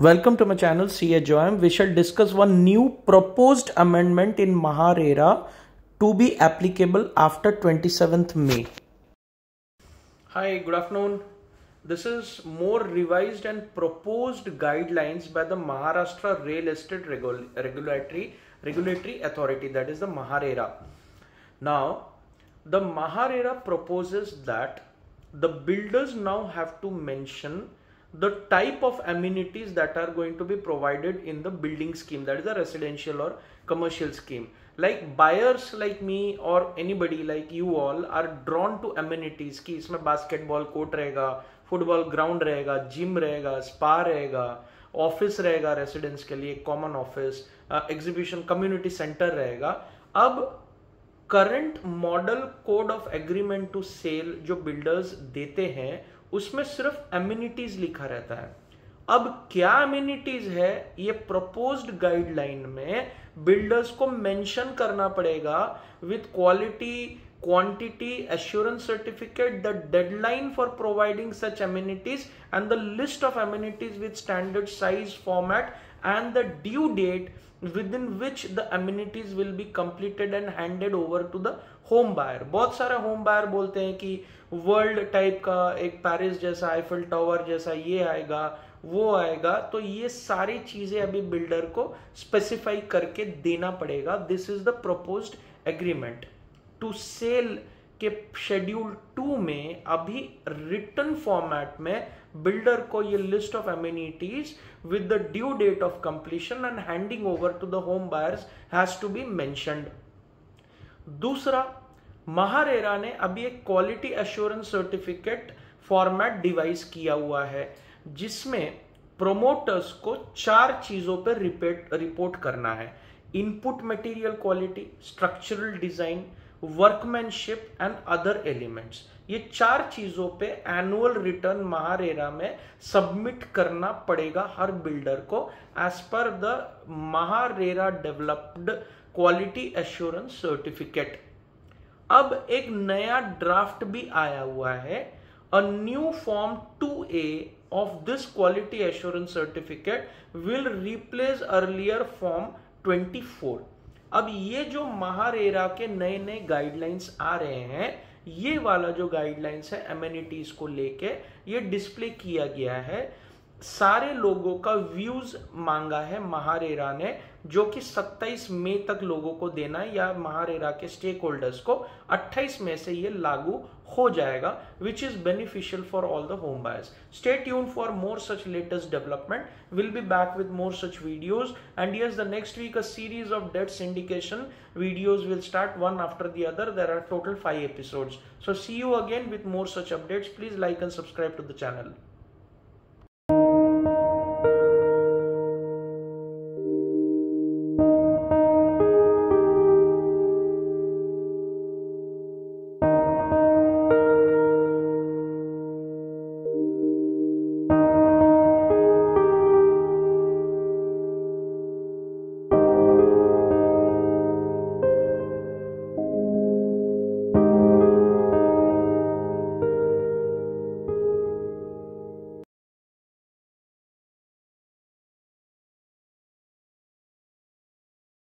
Welcome to my channel CHOM. We shall discuss one new proposed amendment in MahaRERA to be applicable after 27th May. Hi, good afternoon. This is more revised and proposed guidelines by the Maharashtra Real Estate Regulatory Authority, that is the MahaRERA. Now, the MahaRERA proposes that the builders now have to mention the type of amenities that are going to be provided in the building scheme, that is a residential or commercial scheme. Like buyers like me or anybody like you all are drawn to amenities कि इसमें basketball court रहेगा, football ground रहेगा, gym रहेगा, spa रहेगा, office रहेगा residents के लिए, common office, exhibition community center रहेगा. अब current model code of agreement to sale जो बिल्डर्स देते हैं उसमें सिर्फ एमिनिटीज लिखा रहता है. अब क्या एमिनिटीज है ये प्रपोज्ड गाइडलाइन में बिल्डर्स को मेंशन करना पड़ेगा with quality quantity assurance certificate, the deadline for providing such amenities and the list of amenities with standard size format and the due date within which the amenities will be completed and handed over to the home buyer. बहुत सारे home buyer बोलते हैं कि world type का एक Paris जैसा Eiffel tower जैसा ये आएगा वो आएगा, तो ये सारी चीजें अभी बिल्डर को स्पेसिफाई करके देना पड़ेगा. This is the proposed agreement to sale के शेड्यूल 2 में अभी रिटन फॉर्मेट में बिल्डर को ये list of amenities with the due date of completion and handing over to the home buyers has to be mentioned. दूसरा, महारेरा ने अभी एक quality assurance certificate format devise किया हुआ है जिसमें प्रोमोटर्स को 4 चीजों पर रिपोर्ट करना है. Input material quality, structural design, workmanship and other elements. ये 4 चीजों पे एनुअल रिटर्न महारेरा में सबमिट करना पड़ेगा हर बिल्डर को एज पर the MahaRERA developed quality assurance certificate. अब एक नया ड्राफ्ट भी आया हुआ है. A new form 2A of this quality assurance certificate will replace earlier form 24. अब ये जो महारेरा के नए नए गाइडलाइंस आ रहे हैं, ये वाला जो गाइडलाइंस है एमिनिटीज को लेके ये डिस्प्ले किया गया है. सारे लोगों का व्यूज मांगा है महारेरा ने, जो कि 27 मई तक लोगों को देना है, या महारेरा के स्टेक होल्डर्स को 28 मई से ये लागू हो जाएगा, which is beneficial for all the home buyers. Stay tuned for more such latest development. Will be back with more such videos, and yes, the next week a series of debt syndication videos will start one after the other. There are total 5 episodes. So see you again with more such updates. Please like and subscribe to the channel.